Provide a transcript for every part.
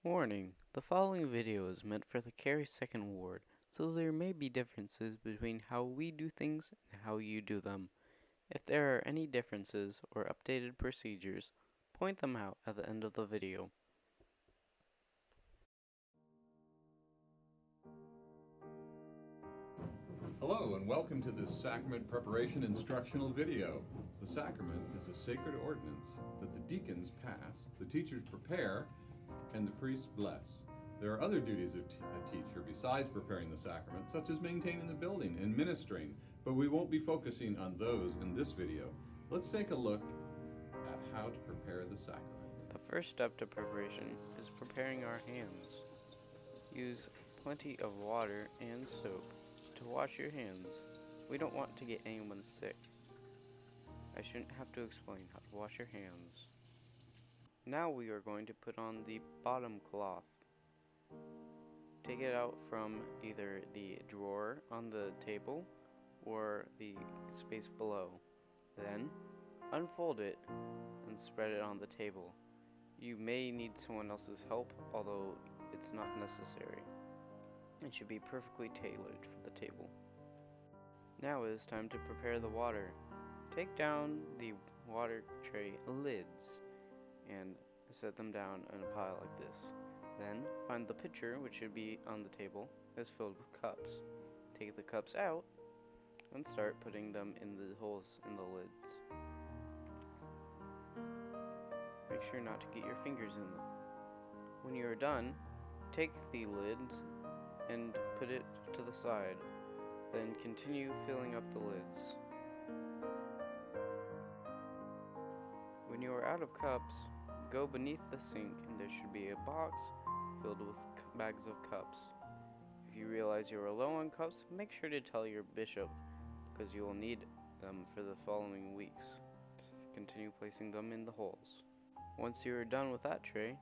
Warning: the following video is meant for the Cary 2nd Ward, so there may be differences between how we do things and how you do them. If there are any differences or updated procedures, point them out at the end of the video. Hello and welcome to this Sacrament Preparation instructional video. The sacrament is a sacred ordinance that the deacons pass, the teachers prepare, and the priests bless. There are other duties of a teacher besides preparing the sacrament, such as maintaining the building and ministering, but we won't be focusing on those in this video. Let's take a look at how to prepare the sacrament. The first step to preparation is preparing our hands. Use plenty of water and soap to wash your hands. We don't want to get anyone sick. I shouldn't have to explain how to wash your hands. Now we are going to put on the bottom cloth. Take it out from either the drawer on the table or the space below. Then unfold it and spread it on the table. You may need someone else's help, although it's not necessary. It should be perfectly tailored for the table. Now it is time to prepare the water. Take down the water tray lids and set them down in a pile like this. Then find the pitcher, which should be on the table, is filled with cups. Take the cups out and start putting them in the holes in the lids. Make sure not to get your fingers in them. When you are done, take the lids and put it to the side. Then continue filling up the lids. When you are out of cups, go beneath the sink and there should be a box filled with bags of cups. If you realize you are low on cups, make sure to tell your bishop because you will need them for the following weeks. Continue placing them in the holes. Once you are done with that tray,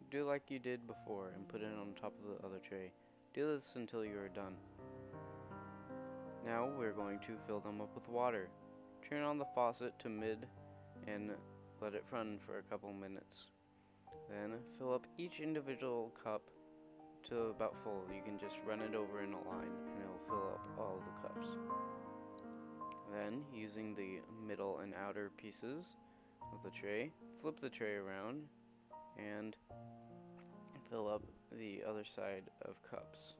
do like you did before and put it on top of the other tray. Do this until you are done. Now we're going to fill them up with water. Turn on the faucet to mid and let it run for a couple minutes. Then fill up each individual cup to about full. You can just run it over in a line and it will fill up all of the cups. Then, using the middle and outer pieces of the tray, flip the tray around and fill up the other side of cups.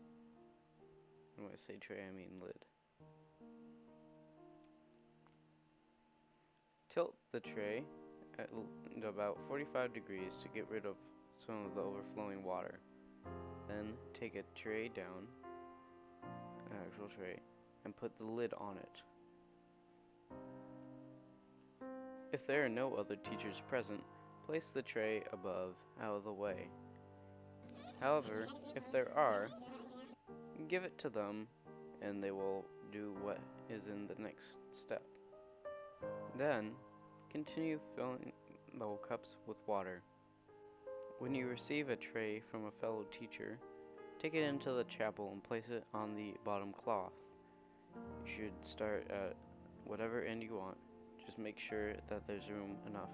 And when I say tray, I mean lid. Tilt the tray at about 45 degrees to get rid of some of the overflowing water. Then take a tray down, an actual tray, and put the lid on it. If there are no other teachers present, place the tray above, out of the way. However, if there are, give it to them and they will do what is in the next step. Then, continue filling the cups with water. When you receive a tray from a fellow teacher, take it into the chapel and place it on the bottom cloth. You should start at whatever end you want. Just make sure that there's room enough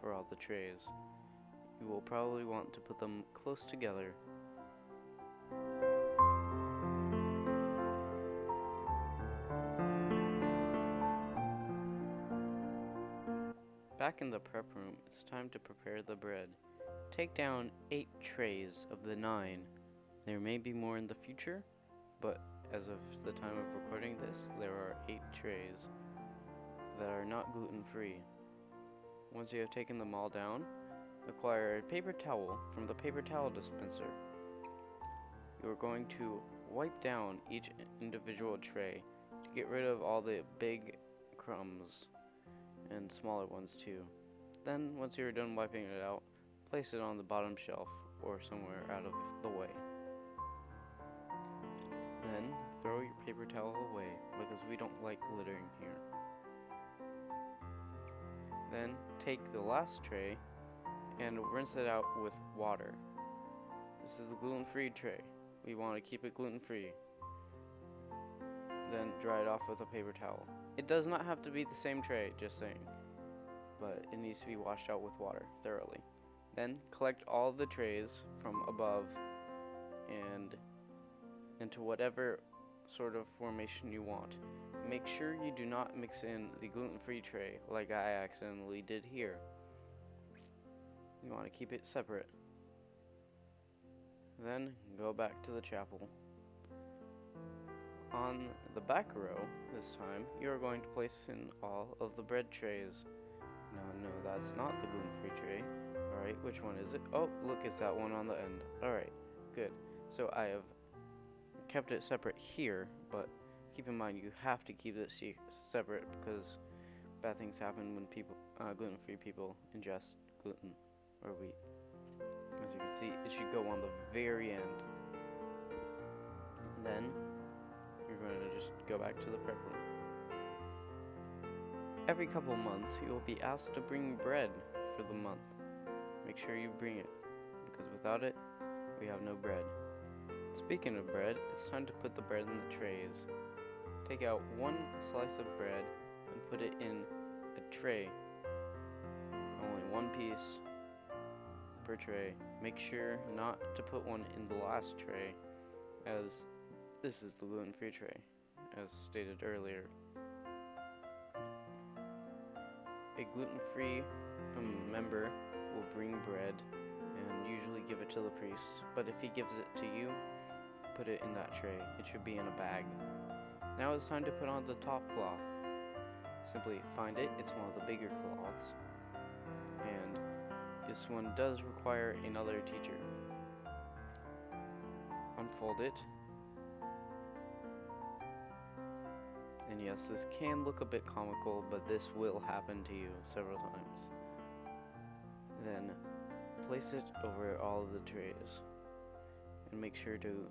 for all the trays. You will probably want to put them close together. Back in the prep room, it's time to prepare the bread. Take down 8 trays of the 9. There may be more in the future, but as of the time of recording this, there are 8 trays that are not gluten-free. Once you have taken them all down, acquire a paper towel from the paper towel dispenser. You are going to wipe down each individual tray to get rid of all the big crumbs and smaller ones too. Then, once you are done wiping it out, place it on the bottom shelf or somewhere out of the way. Then, throw your paper towel away because we don't like littering here. Then, take the last tray and rinse it out with water. This is the gluten-free tray. We want to keep it gluten-free. Then, dry it off with a paper towel. It does not have to be the same tray, just saying, but it needs to be washed out with water thoroughly. Then collect all the trays from above and into whatever sort of formation you want. Make sure you do not mix in the gluten-free tray like I accidentally did here. You want to keep it separate. Then go back to the chapel. On the back row, this time, you are going to place in all of the bread trays. No, that's not the gluten-free tray. Alright, which one is it? Oh, look, it's that one on the end. Alright, good. So I have kept it separate here, but keep in mind you have to keep it separate because bad things happen when people, gluten-free people ingest gluten or wheat. As you can see, it should go on the very end. Then you're going to just go back to the prep room. Every couple months, you will be asked to bring bread for the month. Make sure you bring it, because without it, we have no bread. Speaking of bread, it's time to put the bread in the trays. Take out one slice of bread and put it in a tray. Only one piece per tray. Make sure not to put one in the last tray, as this is the gluten-free tray, as stated earlier. A gluten-free member will bring bread and usually give it to the priest, but if he gives it to you, put it in that tray. It should be in a bag. Now it's time to put on the top cloth. Simply find it. It's one of the bigger cloths, and this one does require another teacher. Unfold it. And yes, this can look a bit comical, but this will happen to you several times. Then place it over all of the trays and make sure to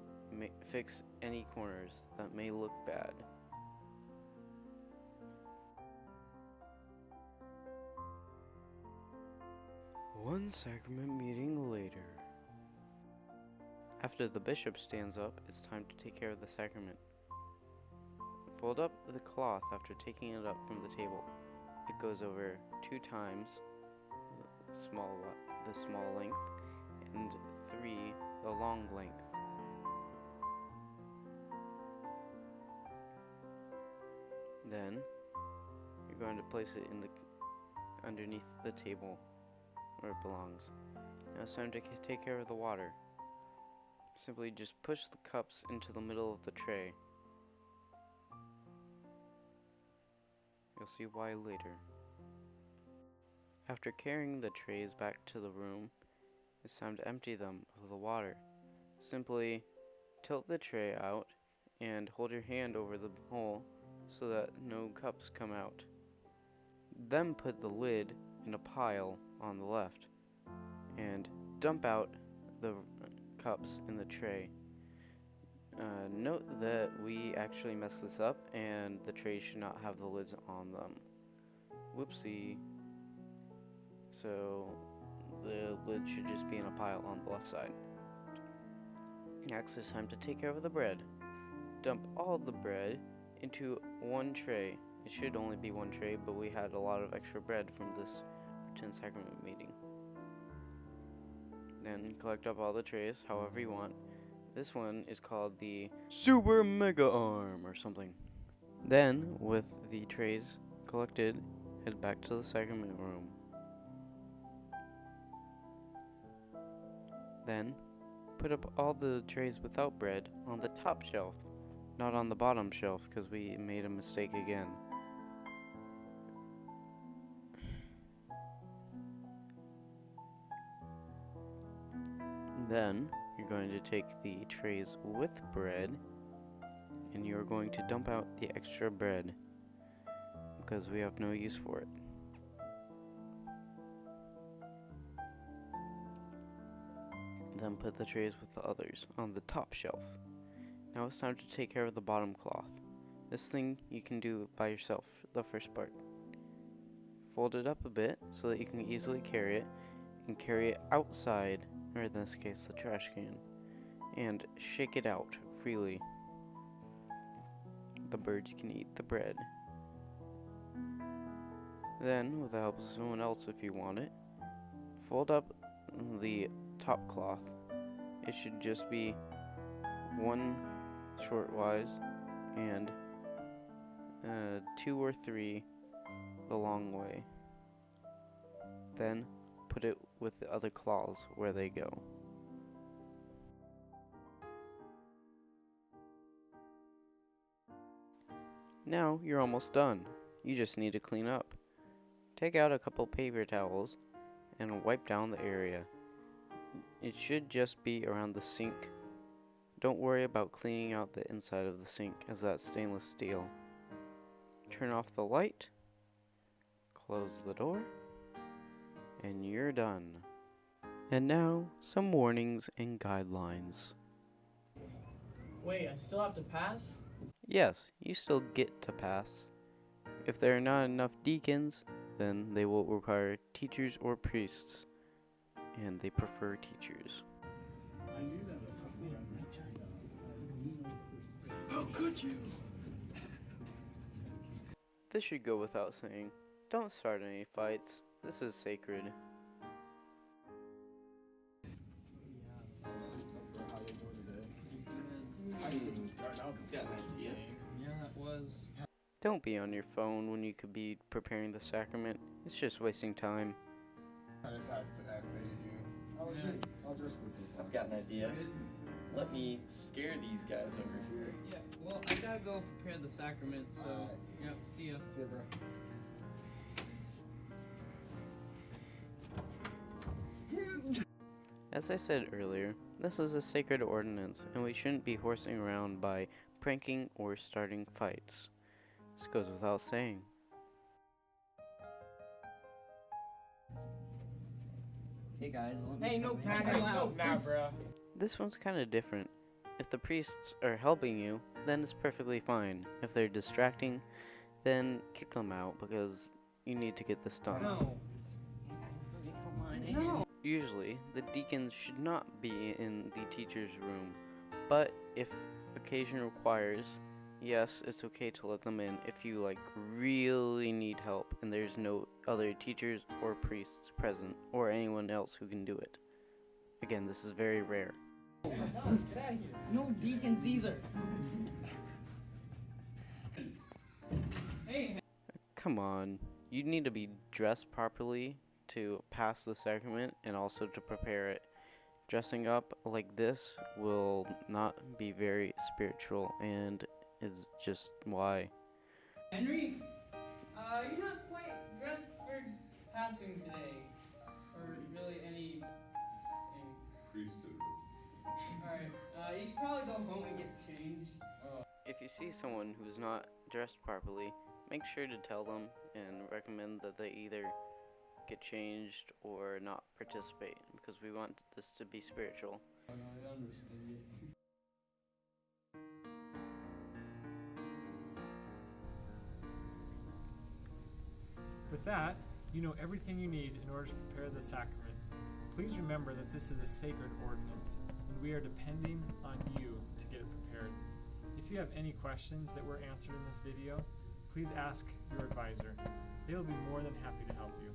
fix any corners that may look bad. One sacrament meeting later. After the bishop stands up, it's time to take care of the sacrament. Fold up the cloth after taking it up from the table. It goes over 2 times the small length and 3 the long length. Then you're going to place it in the underneath the table where it belongs. Now it's time to take care of the water. Simply just push the cups into the middle of the tray. You'll see why later. After carrying the trays back to the room, it's time to empty them of the water. Simply tilt the tray out and hold your hand over the hole so that no cups come out. Then put the lid in a pile on the left and dump out the cups in the tray. Note that we actually messed this up and the trays should not have the lids on them. Whoopsie. So the lid should just be in a pile on the left side. Next, it's time to take care of the bread. Dump all the bread into one tray. It should only be one tray, but we had a lot of extra bread from this pretend sacrament meeting. Then collect up all the trays however you want. This one is called the Super Mega Arm or something. Then, with the trays collected, head back to the sacrament room. Then, put up all the trays without bread on the top shelf, not on the bottom shelf, because we made a mistake again. Then, you're going to take the trays with bread, and you're going to dump out the extra bread, because we have no use for it. Then put the trays with the others on the top shelf. Now it's time to take care of the bottom cloth. This thing you can do by yourself, the first part. Fold it up a bit so that you can easily carry it, and carry it outside, or in this case the trash can, and shake it out freely. The birds can eat the bread. Then, with the help of someone else if you want it, fold up the top cloth. It should just be one shortwise and 2 or 3 the long way. Then put it with the other claws where they go. Now you're almost done. You just need to clean up. Take out a couple paper towels and wipe down the area. It should just be around the sink. Don't worry about cleaning out the inside of the sink, as that's stainless steel. Turn off the light, close the door, and you're done. And now, some warnings and guidelines. Wait, I still have to pass? Yes, you still get to pass. If there are not enough deacons, then they will require teachers or priests, and they prefer teachers. How could you? This should go without saying. Don't start any fights. This is sacred. Don't be on your phone when you could be preparing the sacrament. It's just wasting time. I've got an idea. Let me scare these guys over here. Yeah, well, I gotta go prepare the sacrament, so, yep, see ya. See ya, bro. As I said earlier, this is a sacred ordinance, and we shouldn't be horsing around by pranking or starting fights. This goes without saying. Hey guys, let me Hey, no come in. passing out now, bro. This one's kind of different. If the priests are helping you, then it's perfectly fine. If they're distracting, then kick them out because you need to get this done. No. No. Usually, the deacons should not be in the teacher's room, but if occasion requires, yes, it's okay to let them in if you really need help and there's no other teachers or priests present or anyone else who can do it. Again, this is very rare. Get out of here. No deacons either. Hey, Come on, you need to be dressed properly to pass the sacrament and also to prepare it. Dressing up like this will not be very spiritual and is just why. Henry, you're not quite dressed for passing today. Or really anything. Priesthood. Alright, you should probably go home and get changed. If you see someone who's not dressed properly, make sure to tell them and recommend that they either get changed or not participate, because we want this to be spiritual. With that, you know everything you need in order to prepare the sacrament. Please remember that this is a sacred ordinance, and we are depending on you to get it prepared. If you have any questions that were answered in this video, please ask your advisor. They will be more than happy to help you.